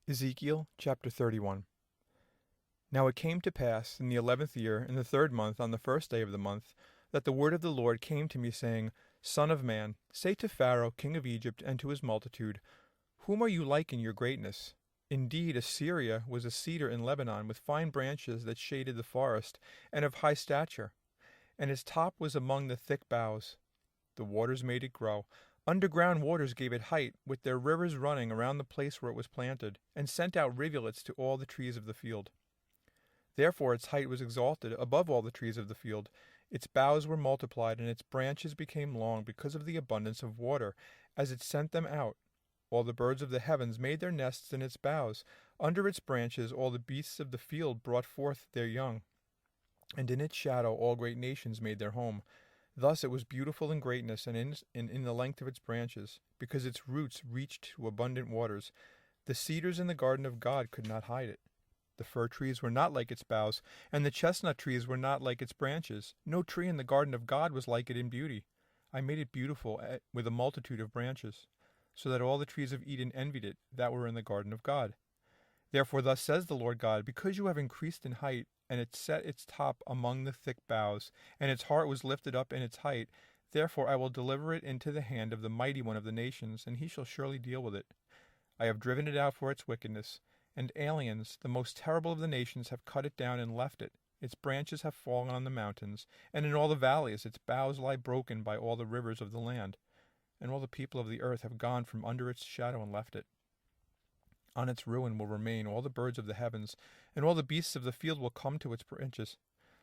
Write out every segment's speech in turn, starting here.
Ezekiel chapter 31. Now it came to pass in the 11th year, in the 3rd month, on the 1st day of the month, that the word of the Lord came to me, saying, Son of man, say to Pharaoh king of Egypt and to his multitude, Whom are you like in your greatness? Indeed, Assyria was a cedar in Lebanon, with fine branches that shaded the forest, and of high stature, and its top was among the thick boughs. The waters made it grow. Underground waters gave it height, with their rivers running around the place where it was planted, and sent out rivulets to all the trees of the field. Therefore its height was exalted above all the trees of the field. Its boughs were multiplied, and its branches became long, because of the abundance of water, as it sent them out. All the birds of the heavens made their nests in its boughs. Under its branches all the beasts of the field brought forth their young. And in its shadow all great nations made their home. Thus it was beautiful in greatness and in the length of its branches, because its roots reached to abundant waters. The cedars in the garden of God could not hide it. The fir trees were not like its boughs, and the chestnut trees were not like its branches. No tree in the garden of God was like it in beauty. I made it beautiful with a multitude of branches, so that all the trees of Eden envied it that were in the garden of God. Therefore thus says the Lord God, because you have increased in height, and it set its top among the thick boughs, and its heart was lifted up in its height, therefore I will deliver it into the hand of the mighty one of the nations, and he shall surely deal with it. I have driven it out for its wickedness, and aliens, the most terrible of the nations, have cut it down and left it. Its branches have fallen on the mountains, and in all the valleys its boughs lie broken by all the rivers of the land, and all the people of the earth have gone from under its shadow and left it. On its ruin will remain all the birds of the heavens, and all the beasts of the field will come to its branches,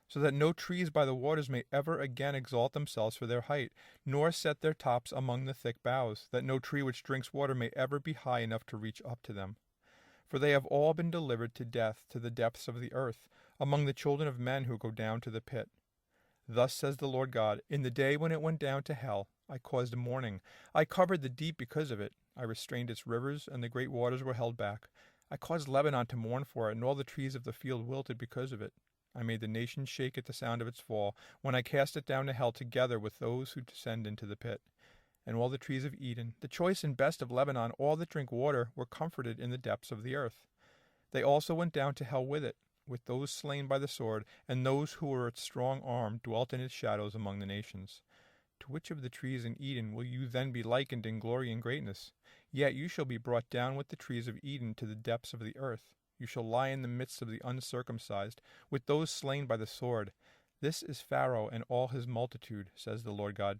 so that no trees by the waters may ever again exalt themselves for their height, nor set their tops among the thick boughs, that no tree which drinks water may ever be high enough to reach up to them. For they have all been delivered to death to the depths of the earth, among the children of men who go down to the pit. Thus says the Lord God, in the day when it went down to hell, I caused mourning. I covered the deep because of it. I restrained its rivers, and the great waters were held back. I caused Lebanon to mourn for it, and all the trees of the field wilted because of it. I made the nations shake at the sound of its fall, when I cast it down to hell together with those who descend into the pit. And all the trees of Eden, the choice and best of Lebanon, all that drink water, were comforted in the depths of the earth. They also went down to hell with it, with those slain by the sword, and those who were its strong arm dwelt in its shadows among the nations. To which of the trees in Eden will you then be likened in glory and greatness? Yet you shall be brought down with the trees of Eden to the depths of the earth. You shall lie in the midst of the uncircumcised, with those slain by the sword. This is Pharaoh and all his multitude, says the Lord God.